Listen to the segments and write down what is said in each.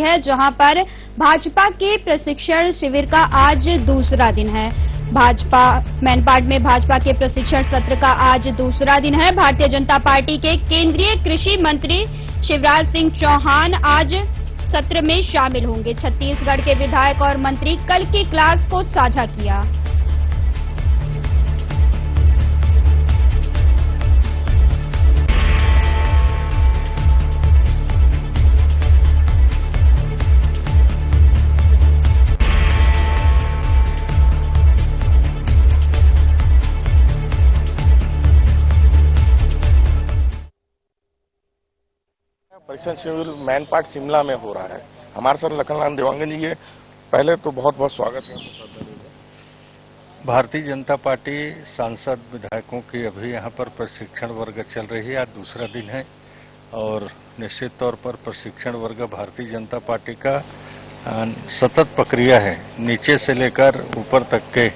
है, जहां पर भाजपा के प्रशिक्षण शिविर का आज दूसरा दिन है। भाजपा मैनपाट में भाजपा के प्रशिक्षण सत्र का आज दूसरा दिन है। भारतीय जनता पार्टी के केंद्रीय कृषि मंत्री शिवराज सिंह चौहान आज सत्र में शामिल होंगे। छत्तीसगढ़ के विधायक और मंत्री कल की क्लास को साझा किया। प्रशिक्षण शिविर मैनपाट शिमला में हो रहा है। हमारे साथ लखनलाल देवांगन जी है। पहले तो बहुत बहुत स्वागत है। भारतीय जनता पार्टी सांसद विधायकों की अभी यहाँ पर प्रशिक्षण वर्ग चल रही है। आज दूसरा दिन है और निश्चित तौर पर प्रशिक्षण वर्ग भारतीय जनता पार्टी का सतत प्रक्रिया है। नीचे से लेकर ऊपर तक के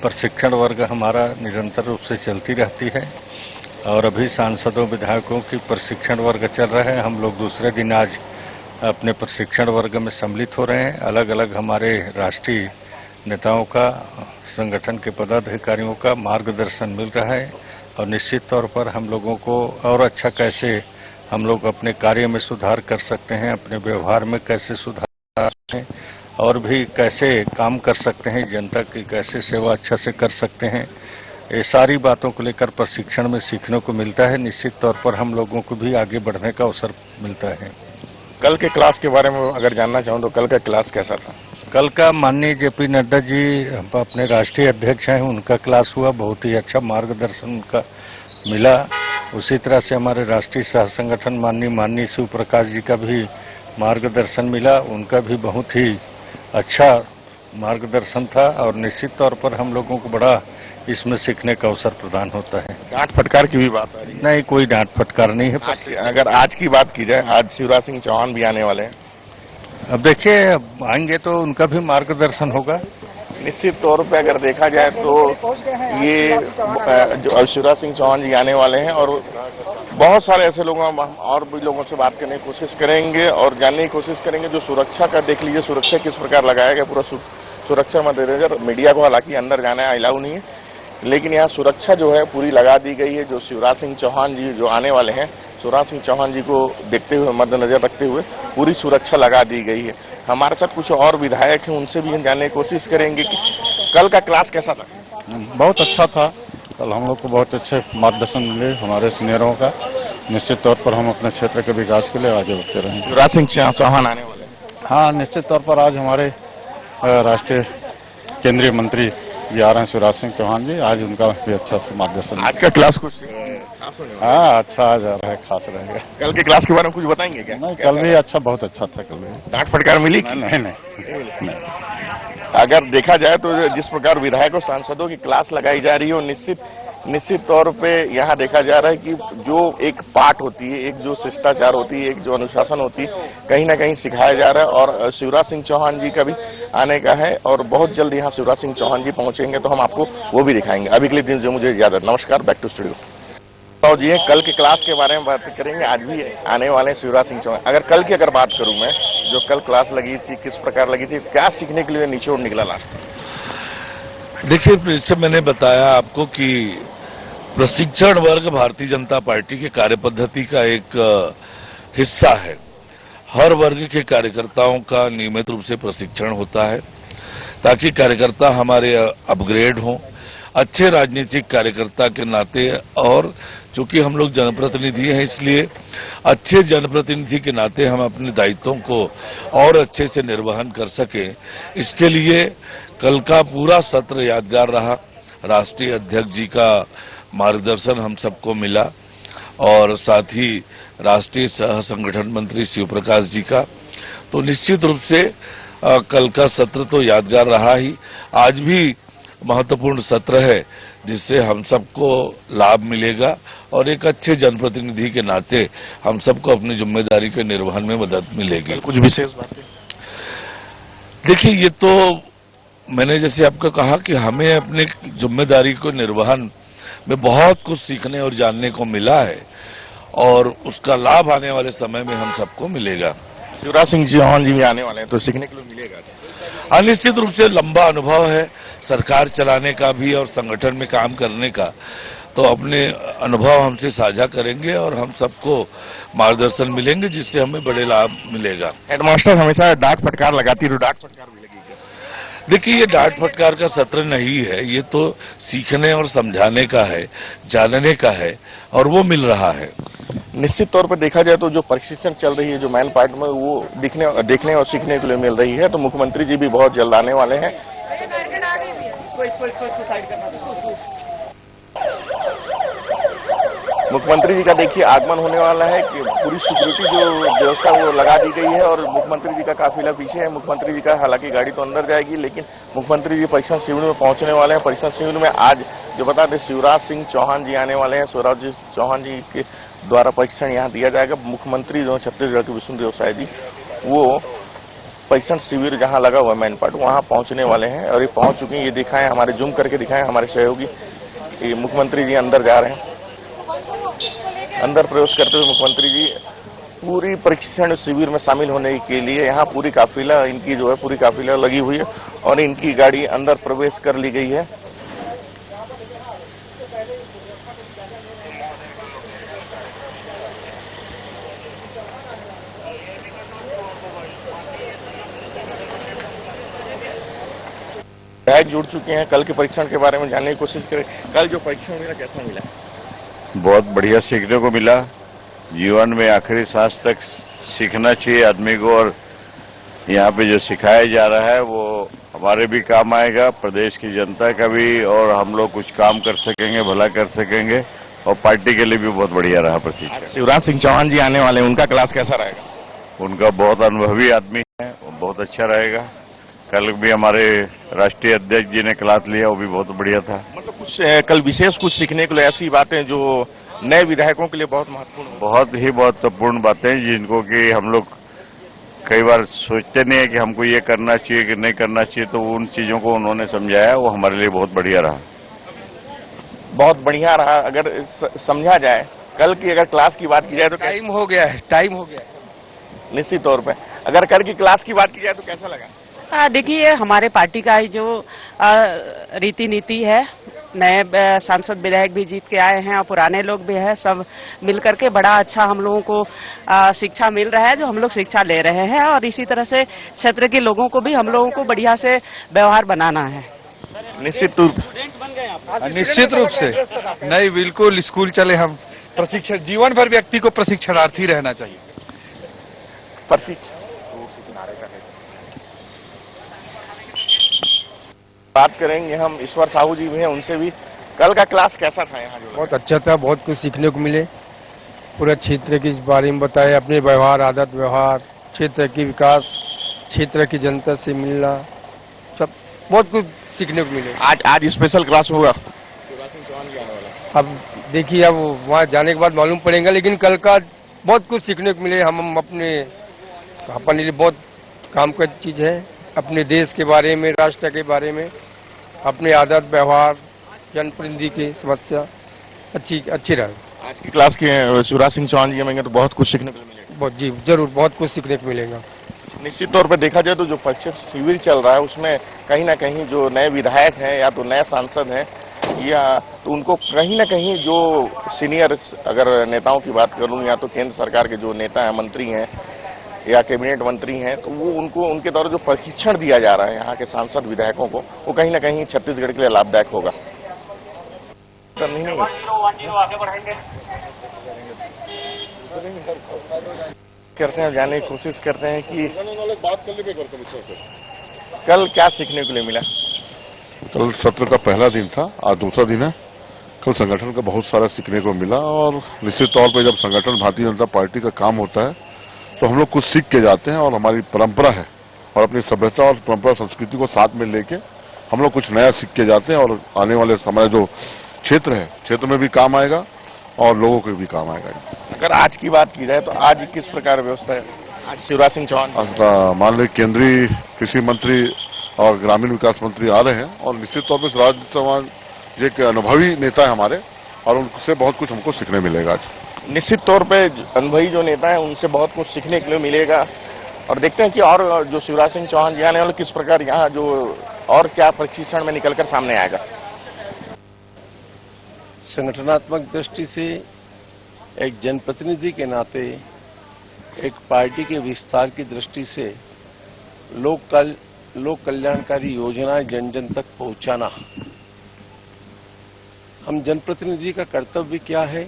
प्रशिक्षण वर्ग हमारा निरंतर रूप से चलती रहती है और अभी सांसदों विधायकों की प्रशिक्षण वर्ग चल रहा है। हम लोग दूसरे दिन आज अपने प्रशिक्षण वर्ग में सम्मिलित हो रहे हैं। अलग अलग हमारे राष्ट्रीय नेताओं का, संगठन के पदाधिकारियों का मार्गदर्शन मिल रहा है और निश्चित तौर पर हम लोगों को और अच्छा कैसे हम लोग अपने कार्य में सुधार कर सकते हैं, अपने व्यवहार में कैसे सुधार कर सकते हैं और भी कैसे काम कर सकते हैं, जनता की कैसे सेवा अच्छा से कर सकते हैं, ये सारी बातों को लेकर प्रशिक्षण में सीखने को मिलता है। निश्चित तौर पर हम लोगों को भी आगे बढ़ने का अवसर मिलता है। कल के क्लास के बारे में अगर जानना चाहूँ तो कल का क्लास कैसा था? कल का माननीय जेपी नड्डा जी अपने राष्ट्रीय अध्यक्ष हैं, उनका क्लास हुआ। बहुत ही अच्छा मार्गदर्शन उनका मिला। उसी तरह से हमारे राष्ट्रीय सह संगठन माननीय शिव प्रकाश जी का भी मार्गदर्शन मिला। उनका भी बहुत ही अच्छा मार्गदर्शन था और निश्चित तौर पर हम लोगों को बड़ा इसमें सीखने का अवसर प्रदान होता है। डांट फटकार की भी बात आ रही है? नहीं, कोई डांट फटकार नहीं है। अगर आज की बात की जाए, आज शिवराज सिंह चौहान भी आने वाले हैं। अब देखिए, आएंगे तो उनका भी मार्गदर्शन होगा। निश्चित तौर पे अगर देखा जाए तो ये जो शिवराज सिंह चौहान जी आने वाले हैं और बहुत सारे ऐसे लोग हम और भी लोगों से बात करने की कोशिश करेंगे और जानने की कोशिश करेंगे। जो सुरक्षा का देख लीजिए, सुरक्षा किस प्रकार लगाया गया, पूरा सुरक्षा मद्देनजर। मीडिया को हालांकि अंदर जाना अलाउ नहीं है, लेकिन यहाँ सुरक्षा जो है पूरी लगा दी गई है। जो शिवराज सिंह चौहान जी जो आने वाले हैं, शिवराज सिंह चौहान जी को देखते हुए, मद्देनजर रखते हुए पूरी सुरक्षा लगा दी गई है। हमारे साथ कुछ और विधायक हैं, उनसे भी हम जानने की कोशिश करेंगे कि कल का क्लास कैसा था। बहुत अच्छा था। कल हम लोग को बहुत अच्छे मार्गदर्शन मिले हमारे सीनियरों का। निश्चित तौर पर हम अपने क्षेत्र के विकास के लिए आगे बढ़ते रहेंगे। शिवराज सिंह चौहान आने वाले हैं? हाँ, निश्चित तौर पर आज हमारे राष्ट्रीय केंद्रीय मंत्री जी आ रहे हैं, शिवराज सिंह चौहान जी। आज उनका भी अच्छा से मार्गदर्शन। आज का क्लास कुछ हाँ, अच्छा आ जा रहा है, खास रहेगा। कल के क्लास के बारे में कुछ बताएंगे क्या? नहीं, कल भी अच्छा, बहुत अच्छा था। कल भी डांट फटकार मिली? नहीं। अगर देखा जाए तो जिस प्रकार विधायकों सांसदों की क्लास लगाई जा रही है, निश्चित तौर पे यहाँ देखा जा रहा है कि जो एक पाठ होती है, एक जो शिष्टाचार होती है, एक जो अनुशासन होती है, कहीं ना कहीं सिखाया जा रहा है। और शिवराज सिंह चौहान जी का भी आने का है और बहुत जल्द यहाँ शिवराज सिंह चौहान जी पहुंचेंगे तो हम आपको वो भी दिखाएंगे। अभी के लिए जो मुझे इजाजत। नमस्कार, बैक टू स्टूडियो। तो जी कल के क्लास के बारे में बात करेंगे। आज भी आने वाले हैं शिवराज सिंह चौहान। अगर बात करूं मैं, जो कल क्लास लगी थी, किस प्रकार लगी थी, क्या सीखने के लिए निचोड़ निकला लास्ट? देखिए, इससे मैंने बताया आपको कि प्रशिक्षण वर्ग भारतीय जनता पार्टी के कार्यपद्धति का एक हिस्सा है। हर वर्ग के कार्यकर्ताओं का नियमित रूप से प्रशिक्षण होता है ताकि कार्यकर्ता हमारे अपग्रेड हों, अच्छे राजनीतिक कार्यकर्ता के नाते। और चूंकि हम लोग जनप्रतिनिधि हैं, इसलिए अच्छे जनप्रतिनिधि के नाते हम अपने दायित्वों को और अच्छे से निर्वहन कर सके, इसके लिए कल का पूरा सत्र यादगार रहा। राष्ट्रीय अध्यक्ष जी का मार्गदर्शन हम सबको मिला और साथ ही राष्ट्रीय सह संगठन मंत्री शिव प्रकाश जी का। तो निश्चित रूप से कल का सत्र तो यादगार रहा ही। आज भी महत्वपूर्ण सत्र है जिससे हम सबको लाभ मिलेगा और एक अच्छे जनप्रतिनिधि के नाते हम सबको अपनी जिम्मेदारी के निर्वहन में मदद मिलेगी। कुछ विशेष बातें? देखिए, ये तो मैंने जैसे आपको कहा कि हमें अपने जिम्मेदारी को निर्वहन में बहुत कुछ सीखने और जानने को मिला है और उसका लाभ आने वाले समय में हम सबको मिलेगा। शिवराज सिंह चौहान जी भी आने वाले हैं तो सीखने के लिए मिलेगा। निश्चित रूप से लंबा अनुभव है सरकार चलाने का भी और संगठन में काम करने का, तो अपने अनुभव हमसे साझा करेंगे और हम सबको मार्गदर्शन मिलेंगे जिससे हमें बड़े लाभ मिलेगा। हेडमास्टर हमेशा डांट फटकार लगाती है, तो डांट फटकार भी लगेगी क्या? देखिए, ये डांट फटकार का सत्र नहीं है, ये तो सीखने और समझाने का है, जानने का है और वो मिल रहा है। निश्चित तौर पर देखा जाए तो जो प्रशिक्षण चल रही है जो मैन पार्ट में वो देखने और सीखने के लिए मिल रही है, तो मुख्यमंत्री जी भी बहुत जल्द आने वाले हैं। मुख्यमंत्री जी का देखिए आगमन होने वाला है कि पूरी सिक्योरिटी जो व्यवस्था वो लगा दी गई है और मुख्यमंत्री जी का काफिला पीछे है। मुख्यमंत्री जी का हालांकि गाड़ी तो अंदर जाएगी, लेकिन मुख्यमंत्री जी परीक्षण शिविर में पहुंचने वाले हैं। परीक्षण शिविर में आज जो बता दें शिवराज सिंह चौहान जी आने वाले हैं। शिवराज जी चौहान जी के द्वारा परीक्षण यहाँ दिया जाएगा। मुख्यमंत्री जो छत्तीसगढ़ के विष्णुदेव साय जी वो परीक्षण शिविर जहाँ लगा हुआ मैन पार्ट वहां पहुंचने वाले हैं और ये पहुंच चुके हैं। ये दिखाएं, हमारे जूम करके दिखाएं हमारे सहयोगी। ये मुख्यमंत्री जी अंदर जा रहे हैं। अंदर प्रवेश करते हुए मुख्यमंत्री जी पूरी प्रशिक्षण शिविर में शामिल होने के लिए यहाँ पूरी काफिला इनकी जो है पूरी काफिला लगी हुई है और इनकी गाड़ी अंदर प्रवेश कर ली गई है। विधायक जुड़ चुके हैं। कल के परीक्षण के बारे में जानने की कोशिश करें। कल जो परीक्षण मिला कैसा मिला? बहुत बढ़िया सीखने को मिला। जीवन में आखिरी सांस तक सीखना चाहिए आदमी को और यहाँ पे जो सिखाया जा रहा है वो हमारे भी काम आएगा, प्रदेश की जनता का भी, और हम लोग कुछ काम कर सकेंगे, भला कर सकेंगे और पार्टी के लिए भी बहुत बढ़िया रहा प्रशिक्षण। शिवराज सिंह चौहान जी आने वाले हैं, उनका क्लास कैसा रहेगा? उनका बहुत अनुभवी आदमी है, बहुत अच्छा रहेगा। कल भी हमारे राष्ट्रीय अध्यक्ष जी ने क्लास लिया, वो भी बहुत बढ़िया था। मतलब कुछ कल विशेष कुछ सीखने के लिए ऐसी बातें जो नए विधायकों के लिए बहुत महत्वपूर्ण, बहुत ही महत्वपूर्ण बातें जिनको कि हम लोग कई बार सोचते नहीं है कि हमको ये करना चाहिए कि नहीं करना चाहिए, तो उन चीजों को उन्होंने समझाया, वो हमारे लिए बहुत बढ़िया रहा। बहुत बढ़िया रहा। अगर समझा जाए कल की अगर क्लास की बात की जाए तो टाइम हो गया है, टाइम हो गया है। निश्चित तौर पे अगर कल की क्लास की बात की जाए तो कैसा लगा? देखिए, हमारे पार्टी का जो रीति नीति है, नए सांसद विधायक भी जीत के आए हैं और पुराने लोग भी हैं, सब मिलकर के बड़ा अच्छा हम लोगों को शिक्षा मिल रहा है जो हम लोग शिक्षा ले रहे हैं और इसी तरह से क्षेत्र के लोगों को भी हम लोगों को बढ़िया से व्यवहार बनाना है। निश्चित रूप से नहीं, बिल्कुल स्कूल चले हम। प्रशिक्षण जीवन भर व्यक्ति को प्रशिक्षणार्थी रहना चाहिए। बात करेंगे हम, ईश्वर साहू जी भी हैं, उनसे भी। कल का क्लास कैसा था यहाँ? बहुत अच्छा था, बहुत कुछ सीखने को मिले। पूरे क्षेत्र के बारे में बताए, अपने व्यवहार, आदत व्यवहार, क्षेत्र की विकास, क्षेत्र की जनता से मिलना, सब बहुत कुछ सीखने को मिले। आज स्पेशल क्लास होगा। अब देखिए, अब वहाँ जाने के बाद मालूम पड़ेगा, लेकिन कल का बहुत कुछ सीखने को मिले। हम अपने लिए बहुत काम का चीज है, अपने देश के बारे में, राष्ट्र के बारे में, अपने आदत व्यवहार, जनप्रतिनिधि की समस्या अच्छी रहे। आज की क्लास की शिवराज सिंह चौहान जी में तो बहुत कुछ सीखने को मिलेगा। बहुत जी, जरूर बहुत कुछ सीखने को मिलेगा। निश्चित तौर पर देखा जाए तो जो परीक्षण शिविर चल रहा है उसमें कहीं ना कहीं जो नए विधायक हैं या तो नए सांसद हैं या तो उनको कहीं ना कहीं जो सीनियर अगर नेताओं की बात करूं या तो केंद्र सरकार के जो नेता हैं, मंत्री हैं या कैबिनेट मंत्री हैं, तो वो उनको उनके द्वारा जो प्रशिक्षण दिया जा रहा है यहाँ के सांसद विधायकों को, वो कहीं ना कहीं छत्तीसगढ़ के लिए लाभदायक होगा। करते हैं, जानने की कोशिश करते हैं कि कल क्या सीखने के लिए मिला। कल सत्र का पहला दिन था, आज दूसरा दिन है। कल संगठन का बहुत सारा सीखने को मिला और निश्चित तौर पर जब संगठन भारतीय जनता पार्टी का काम होता है तो हम लोग कुछ सीख के जाते हैं और हमारी परंपरा है और अपनी सभ्यता और परंपरा संस्कृति को साथ में लेके हम लोग कुछ नया सीख के जाते हैं और आने वाले हमारा जो क्षेत्र है, क्षेत्र में भी काम आएगा और लोगों को भी काम आएगा। अगर आज की बात की जाए तो आज किस प्रकार व्यवस्था है? आज शिवराज सिंह चौहान मान लीजिए केंद्रीय कृषि मंत्री और ग्रामीण विकास मंत्री आ रहे हैं और निश्चित तौर पर शिवराज चौहान जी एक अनुभवी नेता है हमारे और उनसे बहुत कुछ हमको सीखने मिलेगा। आज निश्चित तौर पे अनुभवी जो नेता है उनसे बहुत कुछ सीखने के लिए मिलेगा। और देखते हैं कि और जो शिवराज सिंह चौहान जी आने वाले किस प्रकार यहाँ जो और क्या प्रशिक्षण में निकलकर सामने आएगा। संगठनात्मक दृष्टि से एक जनप्रतिनिधि के नाते एक पार्टी के विस्तार की दृष्टि से लोक कल्याणकारी योजनाएं जन जन तक पहुंचाना, हम जनप्रतिनिधि का कर्तव्य क्या है,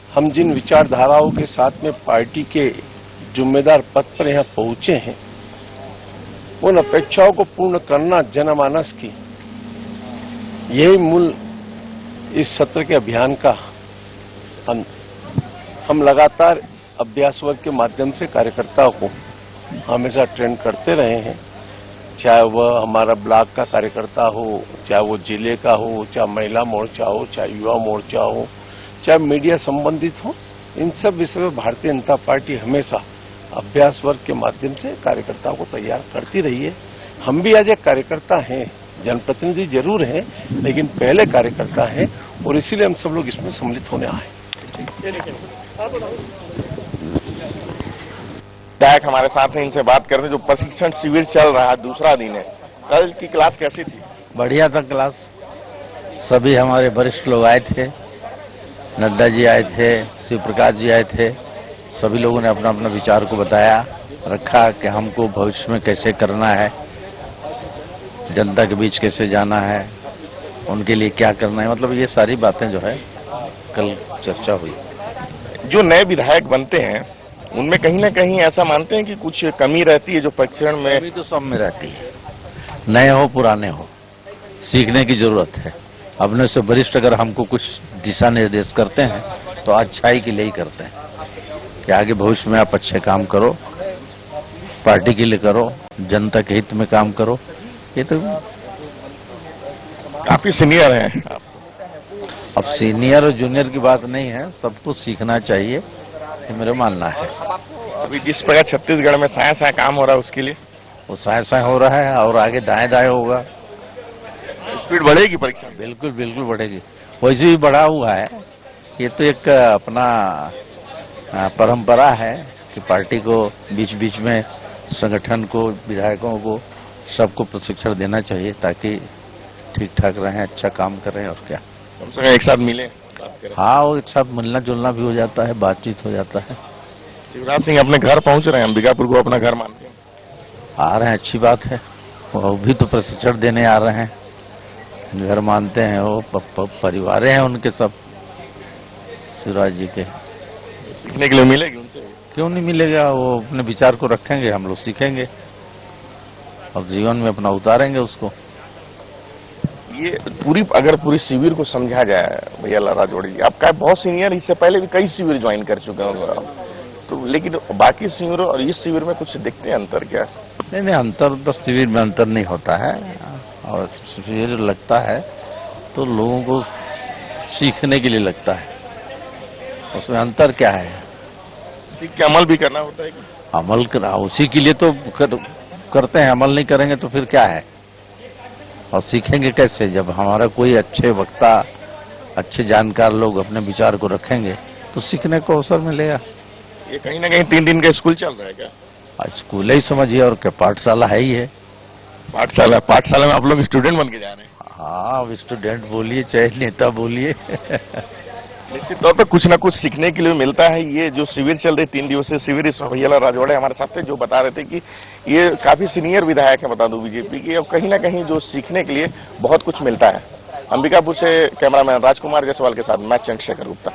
हम जिन विचारधाराओं के साथ में पार्टी के जिम्मेदार पद पर यहां पहुंचे हैं, उन अपेक्षाओं को पूर्ण करना जनमानस की, यही मूल इस सत्र के अभियान का हम लगातार अभ्यास वर्ग के माध्यम से कार्यकर्ताओं को हमेशा ट्रेन करते रहे हैं, चाहे वह हमारा ब्लॉक का कार्यकर्ता हो, चाहे वो जिले का हो, चाहे महिला मोर्चा हो, चाहे युवा मोर्चा हो, चाहे मीडिया संबंधित हो, इन सब विषय में भारतीय जनता पार्टी हमेशा अभ्यास वर्ग के माध्यम से कार्यकर्ताओं को तैयार करती रही है। हम भी आज एक कार्यकर्ता हैं, जनप्रतिनिधि जरूर हैं, लेकिन पहले कार्यकर्ता हैं और इसीलिए हम सब लोग इसमें सम्मिलित होने आए। विधायक हमारे साथ हैं, इनसे बात करते हैं। जो प्रशिक्षण शिविर चल रहा है, दूसरा दिन है, कल की क्लास कैसी थी? बढ़िया था क्लास, सभी हमारे वरिष्ठ लोग आए थे, नड्डा जी आए थे, शिव प्रकाश जी आए थे, सभी लोगों ने अपना अपना विचार को बताया रखा कि हमको भविष्य में कैसे करना है, जनता के बीच कैसे जाना है, उनके लिए क्या करना है, मतलब ये सारी बातें जो है कल चर्चा हुई। जो नए विधायक बनते हैं उनमें कहीं ना कहीं ऐसा मानते हैं कि कुछ कमी रहती है जो प्रशिक्षण में? कमी तो सब में रहती है, नए हो पुराने हो, सीखने की जरूरत है। अपने से वरिष्ठ अगर हमको कुछ दिशा निर्देश करते हैं तो अच्छाई के लिए ही करते हैं कि आगे भविष्य में आप अच्छे काम करो, पार्टी के लिए करो, जनता के हित में काम करो। ये तो काफी सीनियर हैं। अब सीनियर और जूनियर की बात नहीं है, सबको सीखना चाहिए, ये मेरा मानना है। अभी जिस प्रकार छत्तीसगढ़ में साया साया काम हो रहा है उसके लिए वो साया साया हो रहा है और आगे दाएं दाएं होगा, स्पीड बढ़ेगी परीक्षा? बिल्कुल बिल्कुल बढ़ेगी, वैसे भी बढ़ा हुआ है। ये तो एक अपना परंपरा है कि पार्टी को बीच बीच में संगठन को, विधायकों को, सबको प्रशिक्षण देना चाहिए ताकि ठीक ठाक रहें, अच्छा काम करें और क्या। कम से कम एक साथ मिले, बात करें। हाँ, वो एक साथ मिलना जुलना भी हो जाता है, बातचीत हो जाता है। शिवराज सिंह अपने घर पहुंच रहे हैं, अंबिकापुर को अपना घर मानते हैं? आ रहे हैं, अच्छी बात है, वो भी तो प्रशिक्षण देने आ रहे हैं, घर मानते हैं, वो परिवार हैं उनके सब, शिवराज जी के। सीखने के लिए मिलेगी उनसे? क्यों नहीं मिलेगा, वो अपने विचार को रखेंगे, हम लोग सीखेंगे और जीवन में अपना उतारेंगे उसको। ये अगर पूरी शिविर को समझा जाए, भैया राजौड़ी जी, आपका बहुत सीनियर, इससे पहले भी कई शिविर ज्वाइन कर चुके होंगे तो, लेकिन बाकी शिविर और इस शिविर में कुछ देखते हैं अंतर क्या? नहीं, अंतर तो शिविर में अंतर नहीं होता है, और शिविर लगता है तो लोगों को सीखने के लिए लगता है, उसमें अंतर क्या है? सीख के अमल भी करना होता है? अमल करा उसी के लिए तो करते हैं, अमल नहीं करेंगे तो फिर क्या है, और सीखेंगे कैसे? जब हमारा कोई अच्छे वक्ता, अच्छे जानकार लोग अपने विचार को रखेंगे तो सीखने को अवसर मिलेगा। ये कहीं ना कहीं 3 दिन का स्कूल चल रहा है क्या? स्कूल ही समझिए, और क्या पाठशाला है ही है। पाठशाला में आप लोग स्टूडेंट बन के जा रहे हैं? हाँ, अब स्टूडेंट बोलिए चाहे नेता बोलिए निश्चित तौर पर कुछ ना कुछ सीखने के लिए मिलता है। ये जो शिविर चल रही 3 दिवसीय शिविर, इसमें भैया राजौड़े हमारे साथ थे जो बता रहे थे कि ये काफी सीनियर विधायक है, बता दूं बीजेपी की, और कहीं ना कहीं जो सीखने के लिए बहुत कुछ मिलता है। अंबिकापुर से कैमरामैन राजकुमार जायसवाल के साथ मैं चंद्रशेखर गुप्ता।